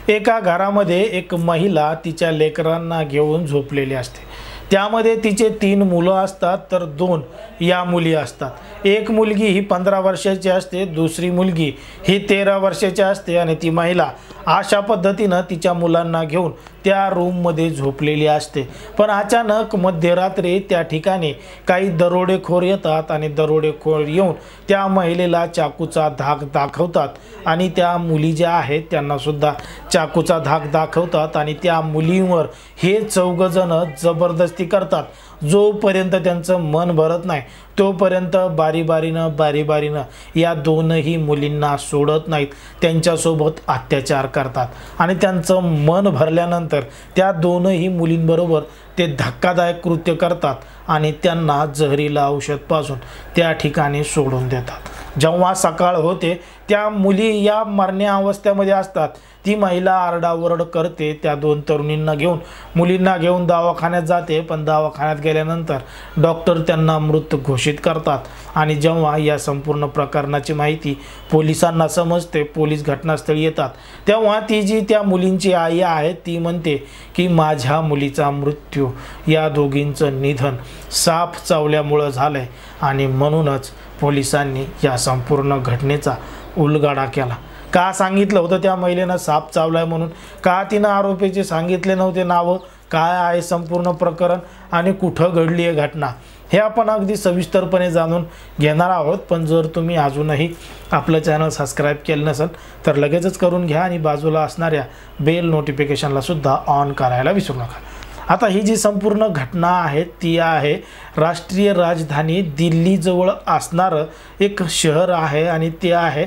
एका घरामध्ये एक महिला तिच्या लेकरांना घेऊन झोपलेली असते। त्यामध्ये तिचे 3 मुलं असतात तर 2 या मुली असतात। एक मुलगी ही 15 वर्षाची असते, दुसरी मुलगी ही 13 वर्षाची असते आणि ती महिला अशा पद्धतीने तिच्या मुलांना घेऊन त्या रूममध्ये झोपलेली असते। पण अचानक मध्यरात्री त्या ठिकाणी काही दरोडेखोर येतात आणि दरोडेखोर येऊन त्या महिलेला चाकूचा धाक दाखवतात आणि त्या मुली ज्या आहेत त्यांना सुद्धा चाकूचा धाक दाखवतात आणि त्या मुलींवर हे 4 जण जबरदस्ती करतात। जोपर्यंत त्यांचं मन भरत नाही तोपर्यंत बारी-बारीनं या 2ही मुलींना सोडत नाहीत, त्यांच्यासोबत अत्याचार करतात आणि त्यांचं मन भरल्यानंतर त्या 2ही मुलींबरोबर ते धक्कादायक कृत्य करतात आणि त्यांना जहरीला औषध पाजून त्या ठिकाणी सोडून देतात। जेव्हा सकाळ होते त्या मुली या मरण्या अवस्थेमध्ये असतात। ती महिला आरडाओरड करते, त्या 2 तरुणींना घेऊन मुलींना घेऊन दवाखान्यात जाते, पण दवाखान्यात गेल्यानंतर डॉक्टर त्यांना मृत घोषित करतात आणि जेव्हा या संपूर्ण प्रकरणाची माहिती पोलिसांना समजते, पोलीस घटनास्थळी येतात, तेव्हा ती जी त्या मुलींची आई आहे ती म्हणते की माझ्या मुलीचा मृत्यू या दोघींचं निधन साप चावल्यामुळे झालंय आणि म्हणूनच पोलिसांनी या संपूर्ण घटनेचा उलगडा केला। का सांगितलं होतं त्या महिलेनं साप चावलाय म्हणून? का तिनं आरोपीचे सांगितले नव्हते नावं? काय आहे संपूर्ण प्रकरण आणि कुठं घडली आहे घटना, हे आपण अगदी सविस्तरपणे जाणून घेणार आहोत। पण जर तुम्ही अजूनही आपलं चॅनल सबस्क्राईब केलं नसेल तर लगेचच करून घ्या आणि बाजूला असणाऱ्या बेल नोटिफिकेशनला सुद्धा ऑन करायला विसरू नका। आता ही जी संपूर्ण घटना आहे ती आहे राष्ट्रीय राजधानी दिल्ली जवळ असणारं एक शहर आहे आणि ते आहे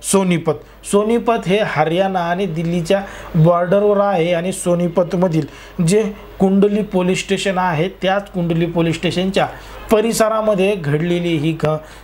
सोनीपत। सोनीपत हे हरियाणा आणि दिल्लीच्या बॉर्डरवर आहे आणि सोनीपतमधील जे कुंडली पोलीस स्टेशन आहे त्याच कुंडली पोलीस स्टेशनच्या परिसरामध्ये घडलेली ही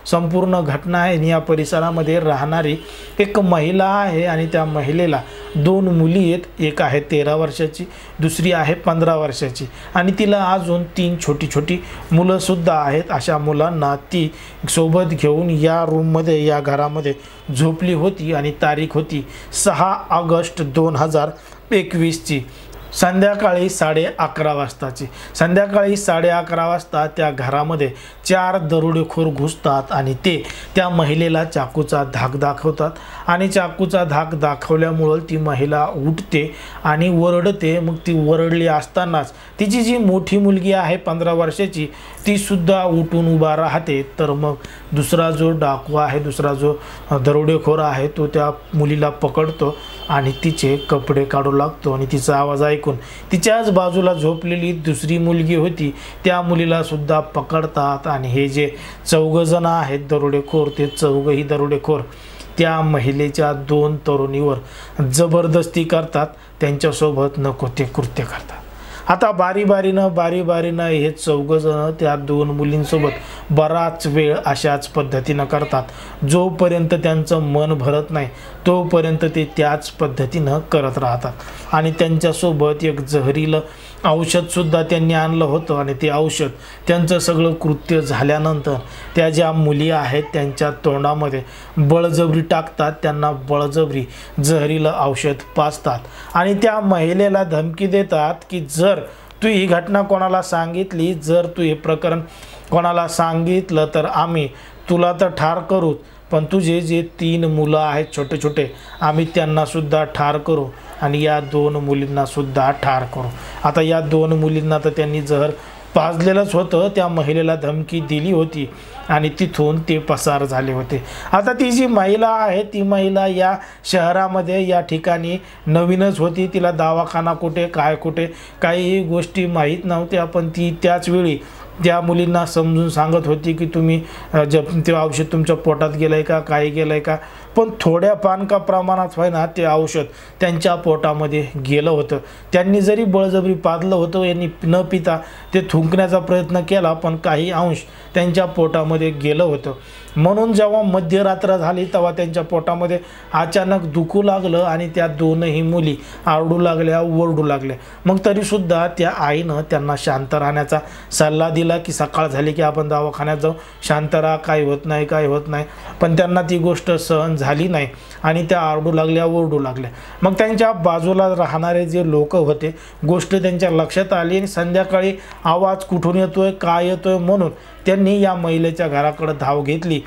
संपूर्ण घटना आहे। आणि या परिसरामध्ये राहणारी एक महिला आहे आणि त्या महिलेला 2 मुली आहेत, एक आहे 13 वर्षाची, दुसरी आहे 15 वर्षाची आणि तिला अजून 3 छोटी मुलं सुद्धा आहेत। अशा मुलांना ती सोबत घेऊन या रूममध्ये या घरामध्ये झोपली होती आणि तारीख होती 6 ऑगस्ट 2021ची संध्याकाळी 11:30 वाजताची। संध्याकाळी 11:30 वाजता त्या घरामध्ये 4 दरोडेखोर घुसतात आणि ते त्या महिलेला चाकूचा धाक दाखवतात आणि चाकूचा धाक दाखवल्यामुळे ती महिला उठते आणि वरडते। मग ती वरडली असतानाच तिची जी मोठी मुलगी आहे 15 वर्षाची ती सुद्धा उठून उभा राहते। तर मग दुसरा जो डाकू आहे, दुसरा जो दरोडेखोर आहे तो त्या मुलीला पकडतो आणि तिचे कपडे काढू लागतो आणि तिचा आवाज ऐकून तिच्याच बाजूला झोपलेली दुसरी मुलगी होती त्या मुलीला सुद्धा पकडतात आणि हे जे 4 जण आहेत दरोडेखोर ते 4ही दरोडेखोर त्या महिलेच्या 2 तरुणीवर जबरदस्ती करतात, त्यांच्यासोबत नको ते कृत्य करतात। आता बारी-बारीनं हे 4 जण त्या 2 मुलींसोबत बराच वेळ अशाच पद्धतीनं करतात। जोपर्यंत त्यांचं मन भरत नाही तोपर्यंत ते त्याच पद्धतीनं करत राहतात आणि त्यांच्यासोबत एक जहरीलं औषधसुद्धा त्यांनी आणलं होतं आणि ते औषध त्यांचं सगळं कृत्य झाल्यानंतर त्या ज्या मुली आहेत त्यांच्या तोंडामध्ये बळजबरी टाकतात, त्यांना बळजबरी जहरीलं औषध पाजतात आणि त्या महिलेला धमकी देतात की जर तू ही घटना कोणाला सांगितली, जर तू हे प्रकरण कोणाला सांगितलं तर आम्ही तुला तर ठार करू, पण तुझे जे 3 मुलं आहेत छोटे आम्ही त्यांना सुद्धा ठार करू आणि या 2 मुलींना सुद्धा ठार करू। आता या 2 मुलींना तर त्यांनी जहर पाजलेलंच होतं, त्या महिलेला धमकी दिली होती आणि तिथून ते पसार झाले होते। आता ती जी महिला आहे ती महिला या शहरामध्ये या ठिकाणी नवीनच होती, तिला दवाखाना कुठे काय कुठे काही गोष्टी माहीत नव्हत्या, पण ती त्याच वेळी त्या मुलींना समजून सांगत होती की तुम्ही ते औषध तुमच्या पोटात गेलंय का, काय गेलंय का, पण थोड्या पानका प्रमाणात होईना ते औषध त्यांच्या पोटामध्ये गेलं होतं। त्यांनी जरी बळजबरी पाजलं होतं, यांनी न पिता ते थुंकण्याचा प्रयत्न केला पण काही अंश त्यांच्या पोटामध्ये गेलं होतं। म्हणून जेव्हा मध्यरात्र झाली तेव्हा त्यांच्या पोटामध्ये अचानक दुखू लागलं आणि त्या 2ही मुली आरडू लागल्या, ओरडू लागल्या। मग तरीसुद्धा त्या आईनं त्यांना शांत राहण्याचा सल्ला दिला की सकाळ झाली की आपण दवाखान्यात जाऊ, शांत राहा, काय होत नाही। पण त्यांना ती गोष्ट सहन झाली नाही आणि त्या आरडू लागल्या, ओरडू लागल्या. मग त्यांच्या बाजूला राहणारे जे लोक होते, गोष्ट त्यांच्या लक्षात आली आणि संध्याकाळी आवाज कुठून येतोय, काय येतोय म्हणून त्यांनी या महिलेच्या घराकडे धाव घेतली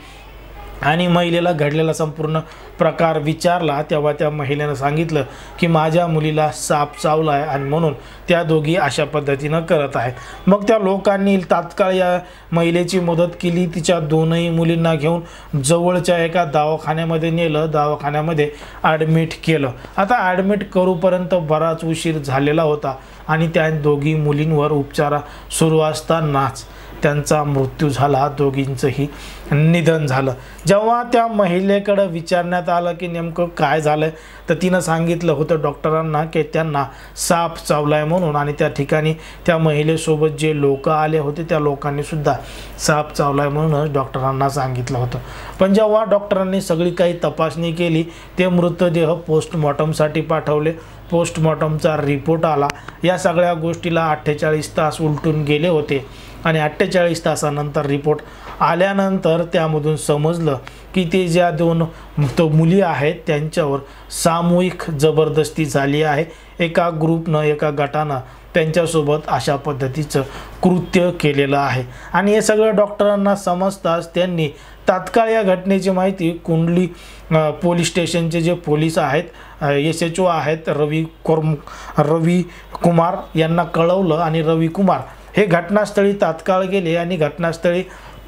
आणि महिलेला घडलेला संपूर्ण प्रकार विचारला. तेव्हा त्या महिलेनं सांगितलं की माझ्या मुलीला साप चावला आहे आणि म्हणून त्या दोघी अशा पद्धतीनं करत आहेत. मग त्या लोकांनी तात्काळ या महिलेची मदत केली. तिच्या दोनही मुलींना घेऊन जवळच्या एका दवाखान्यामध्ये नेलं, दवाखान्यामध्ये ॲडमिट केलं. आता ॲडमिट करूपर्यंत बराच उशीर झालेला होता आणि त्या दोघी मुलींवर उपचार सुरू असतानाच त्यांचा मृत्यू झाला. दोघींचंही निधन झालं. जेव्हा त्या महिलेकडे विचारण्यात आलं की नेमकं काय झालं, तर तिनं सांगितलं होतं डॉक्टरांना की त्यांना साप चावलाय म्हणून. आणि त्या ठिकाणी त्या महिलेसोबत जे लोक आले होते त्या लोकांनी सुद्धा साप चावलाय म्हणूनच डॉक्टरांना सांगितलं होतं. पण जेव्हा डॉक्टरांनी सगळी काही तपासणी केली, ते मृतदेह पोस्टमॉर्टमसाठी पाठवले. पोस्टमॉर्टमचा रिपोर्ट आला. या सगळ्या गोष्टीला 48 तास उलटून गेले होते आणि 48 तासानंतर रिपोर्ट आल्यानंतर त्यामधून समजलं की ते ज्या दोन मुली आहेत त्यांच्यावर सामूहिक जबरदस्ती झाली आहे. एका ग्रुपनं, एका गटानं त्यांच्यासोबत अशा पद्धतीचं कृत्य केलेलं आहे. आणि हे सगळं डॉक्टरांना समजताच त्यांनी तात्काळ या घटनेची माहिती कुंडली पोलीस स्टेशनचे जे पोलीस आहेत, SHO आहेत रवी कुमार यांना कळवलं आणि रवी कुमार हे घटनास्थळी तात्काळ गेले. आणि घटनास्थळी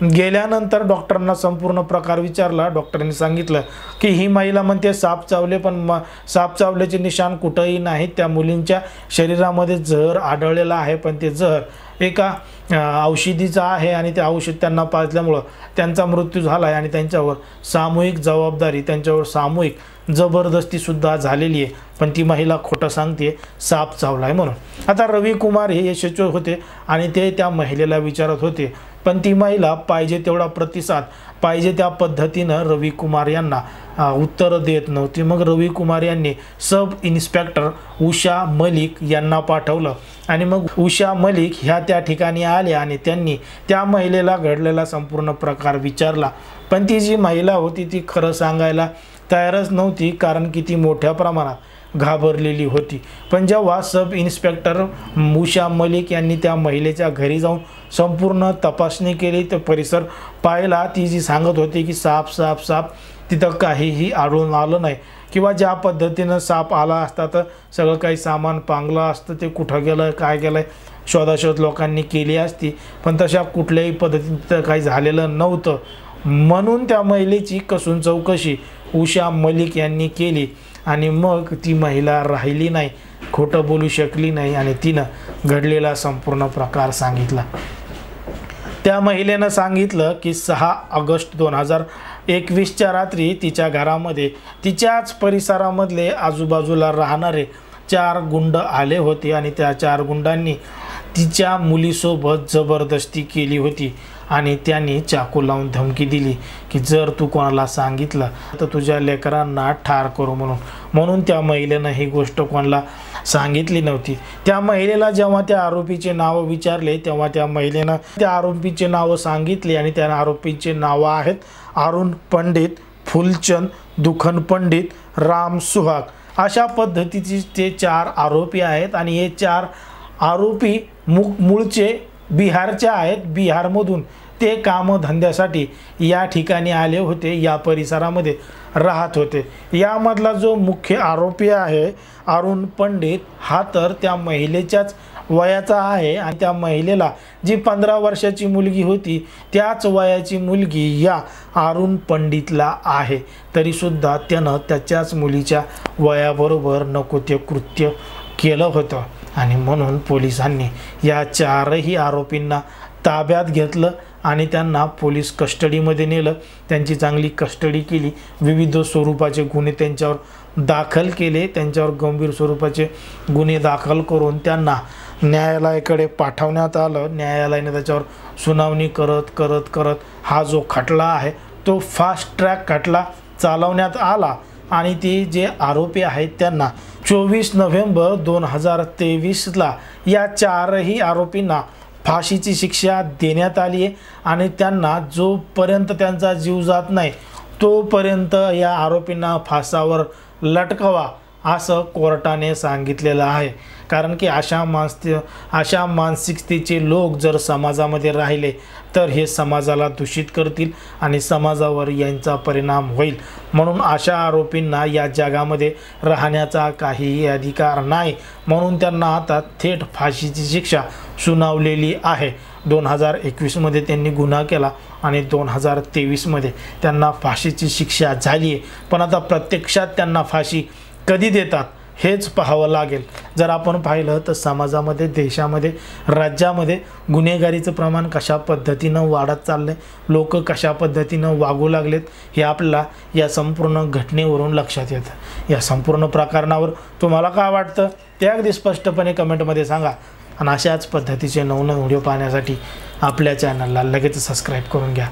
गेल्यानंतर डॉक्टरांना संपूर्ण प्रकार विचारला. डॉक्टरांनी सांगितलं की ही महिला म्हणते साप चावले, पण साप चावल्याचे निशाण कुठंही नाहीत. त्या मुलींच्या शरीरामध्ये जहर आढळलेलं आहे, पण ते जहर एका औषधीचं आहे आणि ते औषध त्यांना पाजल्यामुळं त्यांचा मृत्यू झाला आहे. आणि त्यांच्यावर सामूहिक जबाबदारी, त्यांच्यावर सामूहिक जबरदस्तीसुद्धा झालेली आहे. पण ती महिला खोटं सांगते साप चावला आहे म्हणून. आता रवी कुमार हे SHO होते आणि ते त्या महिलेला विचारत होते, पण ती महिला पाहिजे तेवढा प्रतिसाद, पाहिजे त्या पद्धतीनं रवी कुमार यांना उत्तर देत नव्हती. मग रवी कुमार यांनी सब इन्स्पेक्टर उषा मलिक यांना पाठवलं आणि मग उषा मलिक ह्या त्या ठिकाणी आल्या आणि त्यांनी त्या महिलेला घडलेला संपूर्ण प्रकार विचारला. पण ती जी महिला होती ती खरं सांगायला तयारच नव्हती, कारण की ती मोठ्या प्रमाणात घाबरलेली होती. पण जेव्हा सब इन्स्पेक्टर उषा मलिक यांनी त्या महिलेच्या घरी जाऊन संपूर्ण तपासणी केली, तर परिसर पाहिला, ती जी सांगत होती की साप साप साप, तिथं काहीही आढळून आलं नाही. किंवा ज्या पद्धतीनं साप आला असता तर सगळं काही सामान पांगलं असतं, ते कुठं गेलं, काय गेलं, शोधाशोध लोकांनी केली असती. पण तशा कुठल्याही पद्धतीनं काही झालेलं नव्हतं. म्हणून त्या महिलेची कसून चौकशी उषा मलिक यांनी केली आणि मग ती महिला राहिली नाही, खोटं बोलू शकली नाही आणि तिनं घडलेला संपूर्ण प्रकार सांगितला. त्या महिलेनं सांगितलं की 6 ऑगस्ट 2021च्या रात्री तिच्या घरामध्ये तिच्याच परिसरामधले आजूबाजूला राहणारे 4 गुंड आले होते आणि त्या 4 गुंडांनी तिच्या मुलीसोबत जबरदस्ती केली होती आणि त्यांनी चाकू लावून धमकी दिली की जर तू कोणाला सांगितलं तर तुझ्या लेकरांना ठार करू म्हणून त्या महिलेनं ही गोष्ट कोणाला सांगितली नव्हती. त्या महिलेला जेव्हा त्या आरोपीचे नाव विचारले तेव्हा त्या महिलेनं त्या आरोपीचे नाव सांगितले आणि त्या आरोपीचे नाव आहेत अरुण पंडित, फुलचंद, दुखन पंडित, राम सुहाग. अशा पद्धतीचे ते 4 आरोपी आहेत आणि हे 4 आरोपी मूळचे बिहारचे आहेत. बिहारमधून ते कामधंद्यासाठी या ठिकाणी आले होते, या परिसरामध्ये राहत होते. यामधला जो मुख्य आरोपी आहे अरुण पंडित, हा तर त्या महिलेच्याच वयाचा आहे आणि त्या महिलेला जी 15 वर्षाची मुलगी होती त्याच वयाची मुलगी या अरुण पंडितला आहे. तरीसुद्धा त्यानं त्याच्याच मुलीच्या वयाबरोबर नको ते कृत्य केलं होतं आणि म्हणून पोलिसांनी या 4ही आरोपींना ताब्यात घेतलं आणि त्यांना पोलीस कस्टडीमध्ये नेलं. त्यांची चांगली कस्टडी केली. विविध स्वरूपाचे गुन्हे त्यांच्यावर दाखल केले. त्यांच्यावर गंभीर स्वरूपाचे गुन्हे दाखल करून त्यांना न्यायालयाकडे पाठवण्यात आलं. न्यायालयाने त्याच्यावर सुनावणी करत करत करत हा जो खटला आहे तो फास्ट ट्रॅक खटला चालवण्यात आला आणि ते जे आरोपी आहेत त्यांना 24 नोव्हेंबर 2023ला या 4ही आरोपींना फाशीची शिक्षा देण्यात आली आहे आणि त्यांना जोपर्यंत त्यांचा जीव जात नाही तोपर्यंत या आरोपींना फासावर लटकवा असं कोर्टाने सांगितलेलं आहे। कारण की अशा मानसिकतेचे लोक जर समाजामध्ये राहिले तर हे समाजाला दूषित करतील आणि समाजावर यांचा परिणाम होईल। म्हणून अशा आरोपींना या जगामध्ये राहण्याचा काहीही अधिकार नाही, म्हणून त्यांना आता थेट फाशीची शिक्षा सुनावलेली आहे। 2021 मध्ये त्यांनी गुन्हा केला आणि 2023 मध्ये त्यांना फाशीची शिक्षा झाली आहे। पण आता प्रत्यक्षात त्यांना फाशी कधी देतात हेच पाहावं लागेल। जर आपण पाहिलं तर समाजामध्ये, देशामध्ये, राज्यामध्ये गुन्हेगारीचं प्रमाण कशा पद्धतीनं वाढत चाललंय, लोक कशा पद्धतीनं वागू लागलेत हे आपल्याला या संपूर्ण घटनेवरून लक्षात येतं। या संपूर्ण प्रकरणावर तुम्हाला काय वाटतं ते अगदी स्पष्टपणे कमेंटमध्ये सांगा आणि अशाच पद्धतीचे नवनवीन व्हिडिओ पाहण्यासाठी आपल्या चॅनलला लगेच सबस्क्राईब करून घ्या।